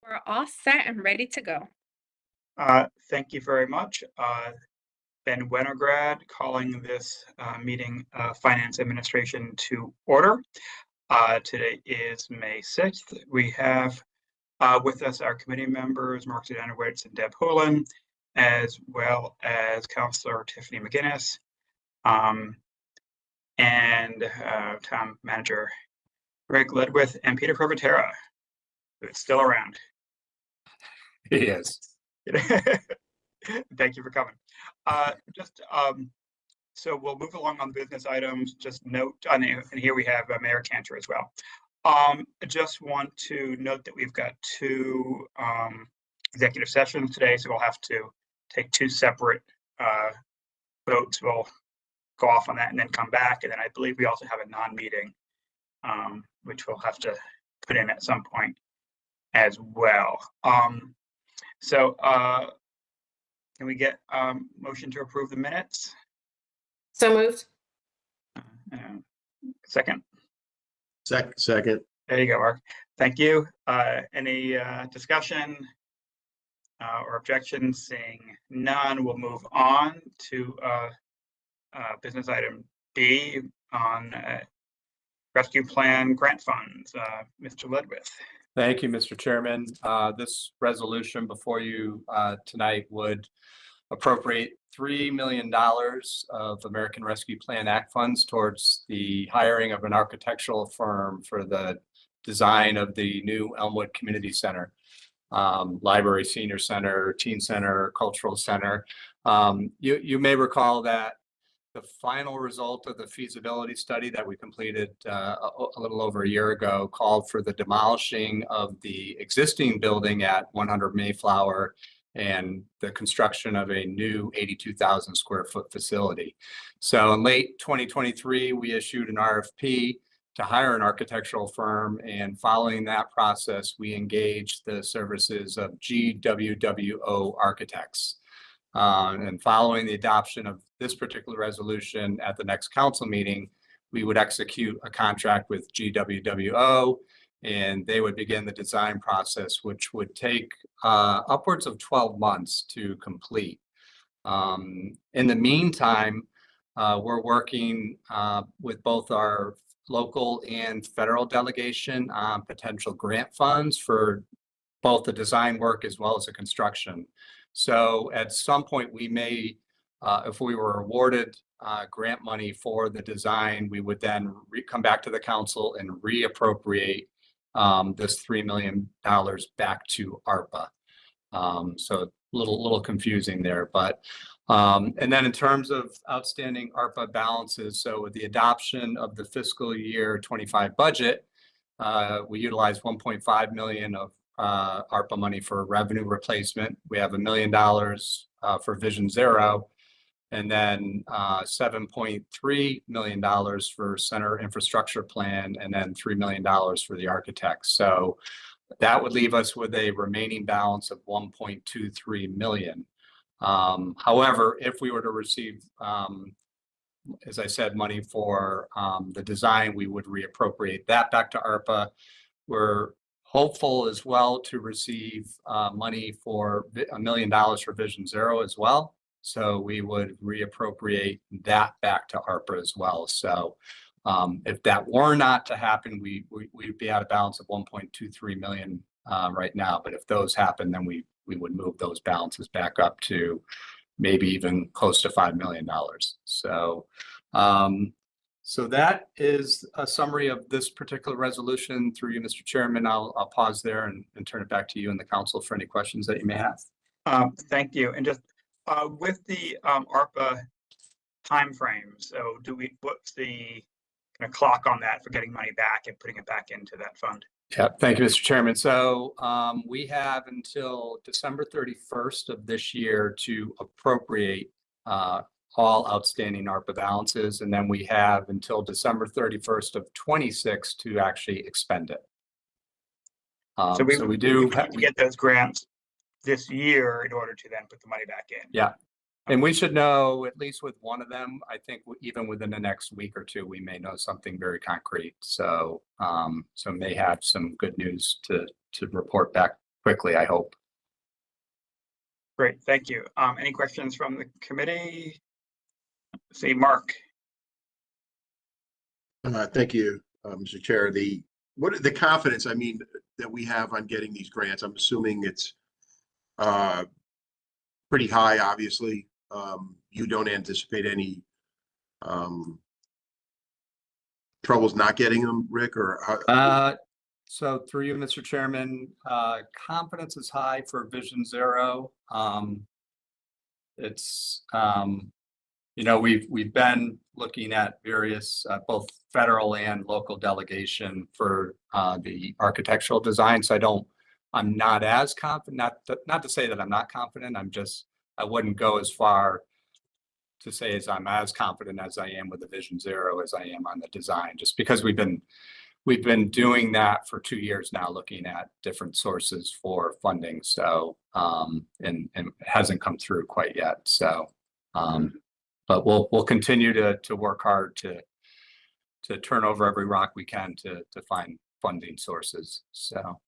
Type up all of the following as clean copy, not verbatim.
We're all set and ready to go. Thank you very much. Ben Winograd calling this meeting Finance Administration to order. Today is May 6th. We have with us our committee members, Mark Zanowitz and Deb Houlihan, as well as Councilor Tiffany McGinnis and Town Manager Greg Ledwith and Peter Privatera, who is still around. Yes. Thank you for coming. So we'll move along on the business items. Just note, and here we have Mayor Cantor as well. I just want to note that we've got two executive sessions today, so we'll have to take two separate votes. We'll go off on that and then come back. And then I believe we also have a non-meeting, which we'll have to put in at some point as well. So can we get motion to approve the minutes? So moved. Second. Second. There you go, Mark. Thank you. Any discussion or objections? Seeing none, we'll move on to business item B on rescue plan grant funds. Mr. Ledwith. Thank you, Mr. Chairman. This resolution before you tonight would appropriate $3 million of American Rescue Plan Act funds towards the hiring of an architectural firm for the design of the new Elmwood Community Center, library, senior center, teen center, cultural center. You may recall that the final result of the feasibility study that we completed a little over a year ago called for the demolishing of the existing building at 100 Mayflower and the construction of a new 82,000 square foot facility. So in late 2023, we issued an RFP to hire an architectural firm, and following that process, we engaged the services of GWWO Architects. And following the adoption of this particular resolution at the next council meeting, we would execute a contract with GWWO, and they would begin the design process, which would take upwards of 12 months to complete. In the meantime, we're working with both our local and federal delegation on potential grant funds for both the design work as well as the construction. So at some point we may, if we were awarded grant money for the design, we would then come back to the council and reappropriate this $3 million back to ARPA. So a little confusing there, but and then in terms of outstanding ARPA balances, so with the adoption of the fiscal year 25 budget, we utilized $1.5 million of ARPA money for revenue replacement. We have $1 million for Vision Zero, and then $7.3 million for center infrastructure plan, and then $3 million for the architects. So that would leave us with a remaining balance of $1.23 million. However, if we were to receive, as I said, money for the design, we would reappropriate that back to ARPA. We're hopeful as well to receive money for $1 million for Vision Zero as well. So we would reappropriate that back to ARPA as well. So if that were not to happen, we'd be at a balance of 1.23 million right now. But if those happen, then we would move those balances back up to maybe even close to $5 million. So so that is a summary of this particular resolution. Through you, Mr. Chairman, I'll pause there and turn it back to you and the council for any questions that you may have. Thank you. And just with the ARPA timeframe, so what's the kind of clock on that for getting money back and putting it back into that fund? Yeah, thank you, Mr. Chairman. So we have until December 31st of this year to appropriate all outstanding ARPA balances, and then we have until December 31st of 26 to actually expend it. So we do have to get those grants this year in order to then put the money back in. Yeah. And we should know at least with one of them. I think even within the next week or two, we may know something very concrete. So, so may have some good news to report back quickly, I hope. Great, thank you. Any questions from the committee? See, Mark. Thank you, Mr. Chair. What the confidence, I mean, that we have on getting these grants, I'm assuming it's pretty high, obviously. You don't anticipate any troubles not getting them, Rick, or how? So through you, Mr. Chairman, confidence is high for Vision Zero. It's we've been looking at various both federal and local delegation for the architectural design. So I'm not as confident. Not to say that I'm not confident. I wouldn't go as far to say as I'm as confident as I am with the Vision Zero as I am on the design, just because we've been doing that for 2 years now, looking at different sources for funding. So and it hasn't come through quite yet. So but we'll continue to work hard to turn over every rock we can to find funding sources. So All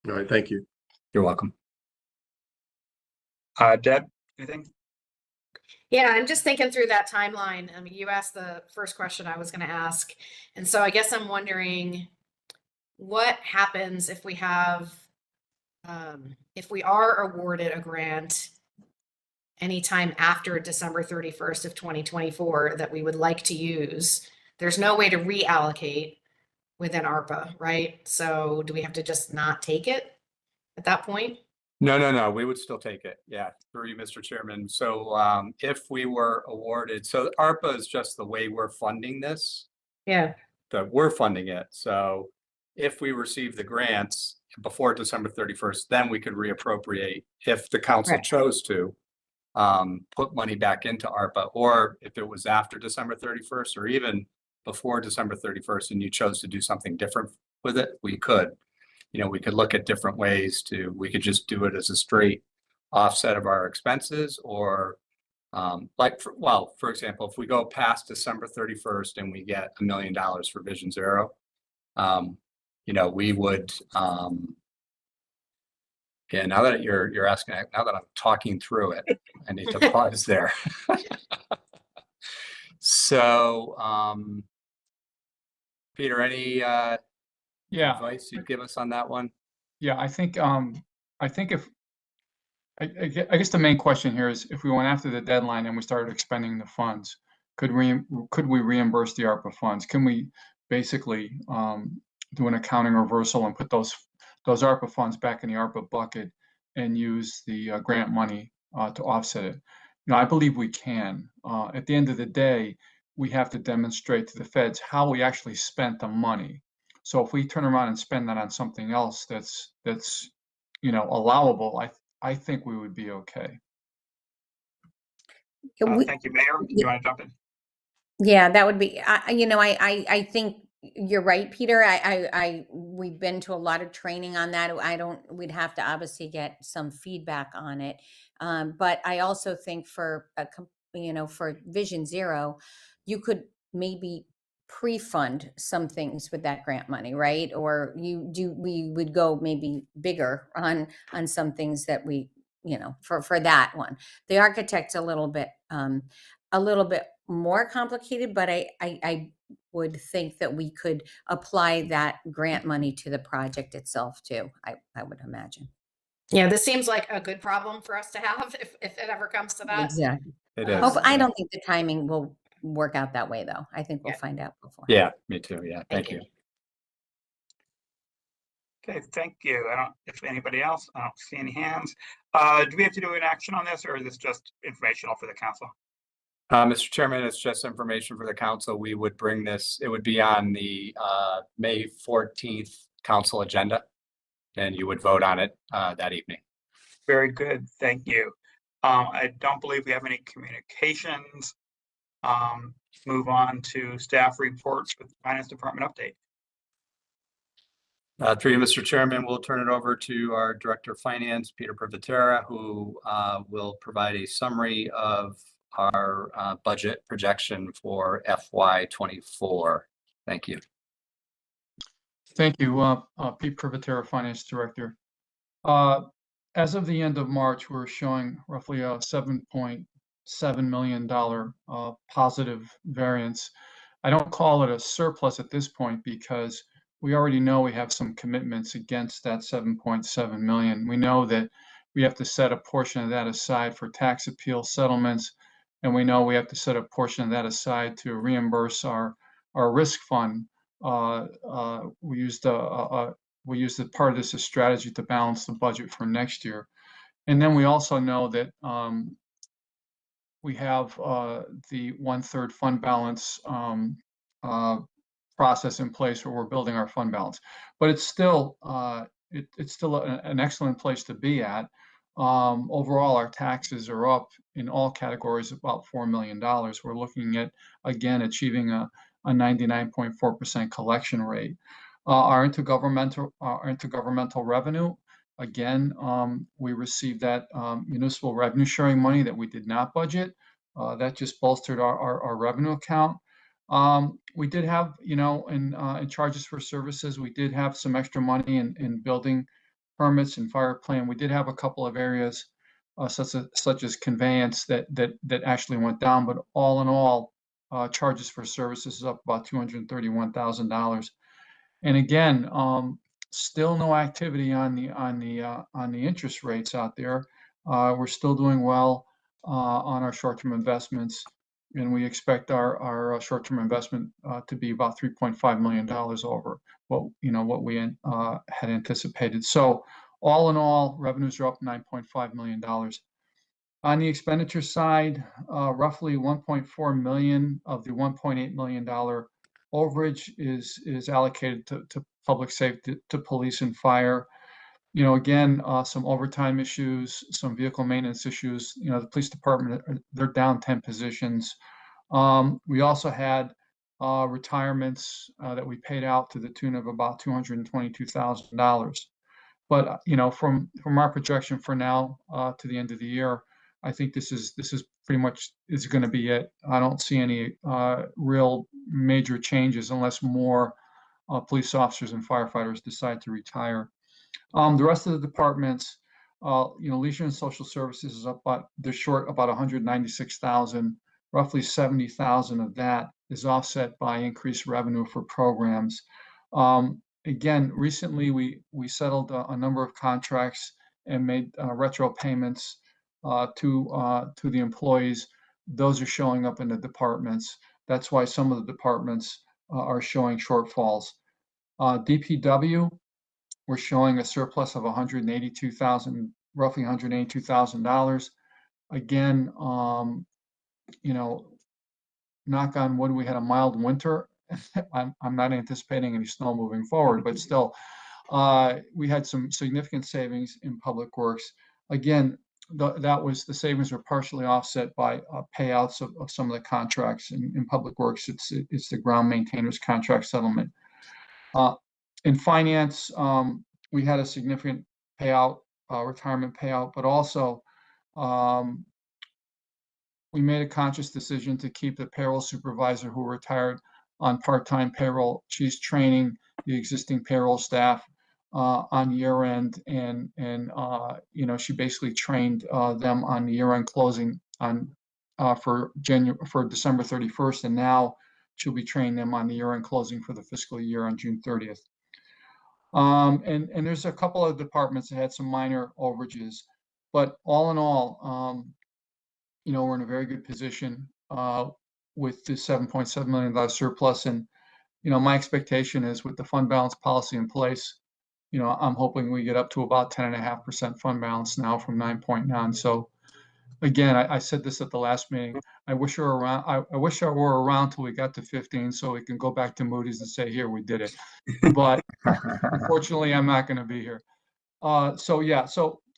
right, thank you. you're welcome. Deb, anything? Yeah, I'm just thinking through that timeline. I mean, you asked the first question I was going to ask. And so I guess I'm wondering what happens if we are awarded a grant anytime after December 31st of 2024 that we would like to use. There's no way to reallocate within ARPA, right? So do we have to just not take it at that point? No, we would still take it. Yeah, through you, Mr. Chairman. So if we were awarded, so ARPA is just the way we're funding this, Yeah. that we're funding it. So if we receive the grants before December 31st, then we could reappropriate if the council Right. chose to put money back into ARPA, or if it was after December 31st or even before December 31st and you chose to do something different with it, we could. We could look at different ways we could just do it as a straight offset of our expenses, or for example, if we go past December 31st and we get $1 million for Vision Zero, we would, yeah, now that you're asking, now that I'm talking through it, I need to pause there. So, Peter, any advice you'd give us on that one? Yeah, I think if I guess the main question here is if we went after the deadline and we started expending the funds, could we reimburse the ARPA funds? Can we basically do an accounting reversal and put those ARPA funds back in the ARPA bucket and use the grant money to offset it? I believe we can. At the end of the day, we have to demonstrate to the feds how we actually spent the money. So if we turn around and spend that on something else that's allowable, I think we would be okay. Thank you, Mayor. You want to jump in? Yeah, that would be, I think you're right, Peter. We've been to a lot of training on that. We'd have to obviously get some feedback on it. But I also think for Vision Zero, you could maybe pre-fund some things with that grant money, right? Or we would go maybe bigger on some things that we, for that one. The architect's a little bit more complicated, but I would think that we could apply that grant money to the project itself too. I would imagine. Yeah, this seems like a good problem for us to have if it ever comes to that. Exactly. It is. I don't think the timing will work out that way, though. I think we'll find out before. Yeah, me too. Yeah, thank you. Okay, thank you. If anybody else, I don't see any hands. Do we have to do an action on this, or is this just informational for the council? Mr. Chairman, it's just information for the council. We would bring this, it would be on the May 14th council agenda, and you would vote on it that evening. Very good, thank you. I don't believe we have any communications. Move on to staff reports with the Finance Department update. Through you, Mr. Chairman, we'll turn it over to our Director of Finance, Peter Privatera, who will provide a summary of our budget projection for FY24. Thank you. Thank you, Pete Privatera, Finance Director. As of the end of March, we're showing roughly a $7.7 million positive variance. I don't call it a surplus at this point because we already know we have some commitments against that 7.7 million. We know that we have to set a portion of that aside for tax appeal settlements, and we know we have to set a portion of that aside to reimburse our risk fund. We used the part of this as strategy to balance the budget for next year. And then we also know that we have the 1/3 fund balance process in place where we're building our fund balance. But it's still it's still an excellent place to be at. Overall, our taxes are up in all categories about $4 million. We're looking at, again, achieving a 99.4% collection rate. Our intergovernmental revenue, again, we received that municipal revenue sharing money that we did not budget. That just bolstered our revenue account. We did have, in charges for services, we did have some extra money in building permits and fire plan. We did have a couple of areas such as conveyance that actually went down, but all in all, charges for services is up about $231,000. And again, still no activity on the interest rates out there. We're still doing well on our short-term investments, and we expect our short-term investment to be about $3.5 million over what we had anticipated. So all in all, revenues are up $9.5 million. On the expenditure side, roughly $1.4 million of the $1.8 million overage is allocated to public safety, to police and fire. Again, some overtime issues, some vehicle maintenance issues. The police department, they're down 10 positions. We also had retirements that we paid out to the tune of about $222,000. But from our projection for now to the end of the year, I think this is pretty much is going to be it. I don't see any real major changes unless more police officers and firefighters decide to retire. The rest of the departments, leisure and social services is up, but they're short about $196,000. Roughly $70,000 of that is offset by increased revenue for programs. Again, recently we settled a number of contracts and made retro payments to the employees. Those are showing up in the departments. That's why some of the departments are showing shortfalls. DPW, we're showing a surplus of $182,000, roughly $182,000. Again, knock on wood, we had a mild winter. I'm not anticipating any snow moving forward, but still, we had some significant savings in public works. Again, the savings were partially offset by payouts of some of the contracts in public works. It's the ground maintainers contract settlement. In finance, we had a significant payout, retirement payout, but also we made a conscious decision to keep the payroll supervisor who retired on part-time payroll. She's training the existing payroll staff on year end, and she basically trained them on the year-end closing for December 31st, and now she'll be training them on the year-end closing for the fiscal year on June 30th. And there's a couple of departments that had some minor overages, but all in all, we're in a very good position with the $7.7 million surplus. And, my expectation is with the fund balance policy in place, I'm hoping we get up to about 10.5% fund balance now from 9.9. So again, I said this at the last meeting. I wish I were around. I wish I were around till we got to 15, so we can go back to Moody's and say, "Here, we did it." But unfortunately, I'm not going to be here. So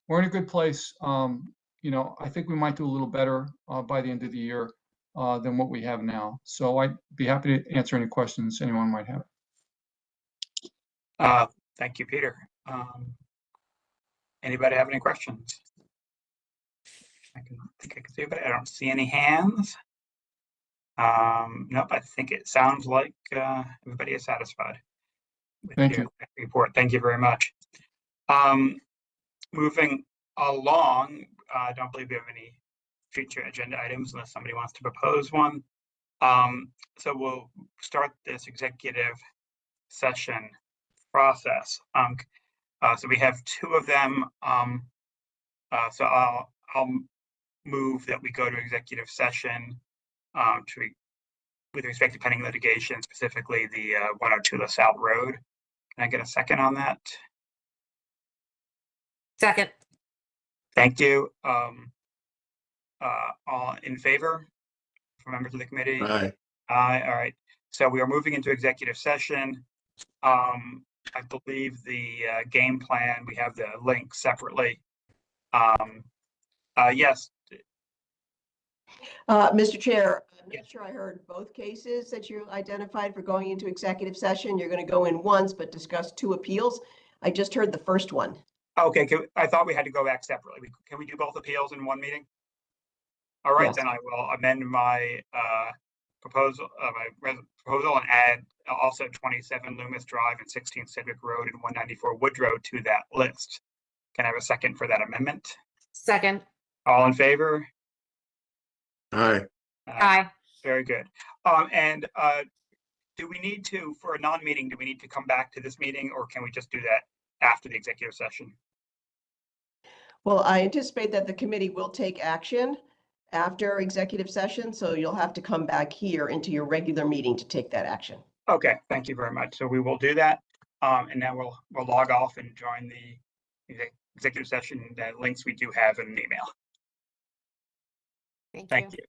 we're in a good place. I think we might do a little better by the end of the year than what we have now. So I'd be happy to answer any questions anyone might have. Thank you, Peter. Anybody have any questions? I think I can see, but I don't see any hands. Nope, I think it sounds like everybody is satisfied with Thank your you. report. Thank you very much. moving along, I don't believe we have any future agenda items unless somebody wants to propose one. So we'll start this executive session process. So we have two of them. So I'll move that we go to executive session with respect to pending litigation, specifically the 102 LaSalle Road. Can I get a second on that? Second. Thank you. All in favor? For members of the committee? Aye. Aye. All right. So we are moving into executive session. I believe the game plan, we have the link separately. Yes, Mr. Chair, I'm Yes. not sure I heard both cases that you identified for going into executive session. You're going to go in once, but discuss two appeals. I just heard the first one. okay. I thought we had to go back separately. Can we do both appeals in one meeting? All right, Yes. then I will amend my proposal, and add also 27 Loomis Drive and 16 Sedgwick Road and 194 Woodrow to that list. Can I have a second for that amendment? Second. All in favor? Aye. Aye. Very good. And do we need to, for a non-meeting, do we need to come back to this meeting, or can we just do that after the executive session? Well, I anticipate that the committee will take action after executive session, so you'll have to come back here into your regular meeting to take that action. Okay, thank you very much. So we will do that. And now we'll log off and join the executive session. The links we do have in an email. Thank you.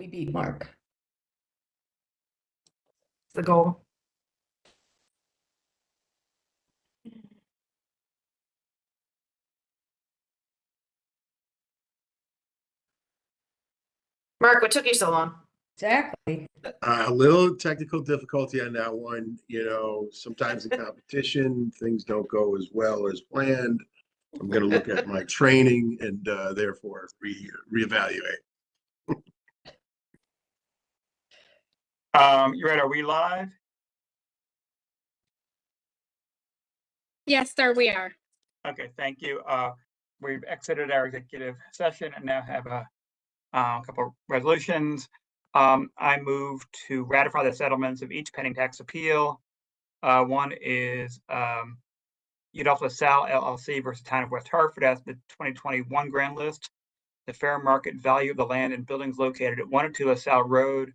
We beat Mark. The goal. Mark, what took you so long? Exactly. A little technical difficulty on that one, sometimes in competition, things don't go as well as planned. I'm gonna look at my training and therefore reevaluate. You're right, are we live? Yes, sir, we are. Okay, thank you. We've exited our executive session and now have a couple of resolutions. I move to ratify the settlements of each pending tax appeal. One is Udolf LaSalle LLC versus Town of West Hartford as the 2021 grand list. The fair market value of the land and buildings located at 102 LaSalle Road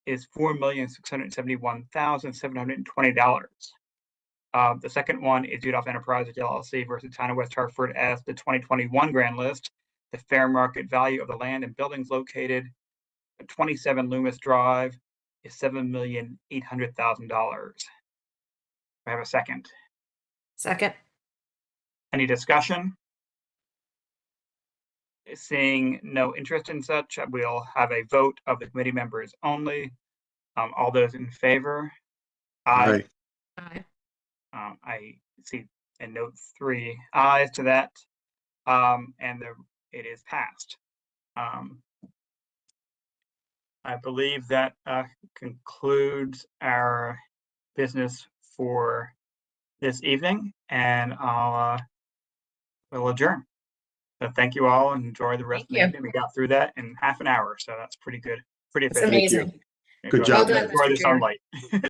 is $4,671,720. The second one is Udolf Enterprises LLC versus Town of West Hartford as the 2021 grand list. The fair market value of the land and buildings located at 27 Loomis Drive is $7,800,000. I have a second. Second. Any discussion? Seeing no interest in such, we'll have a vote of the committee members only. All those in favor? Aye. Aye. I see a note 3 ayes to that, and it is passed. I believe that concludes our business for this evening, and we'll adjourn. So thank you all and enjoy the rest of the Thank you. evening. We got through that in half an hour, so that's pretty good, pretty It's efficient. amazing. Good Enjoy- job. Well done, Enjoy Mr. the Chair. sunlight.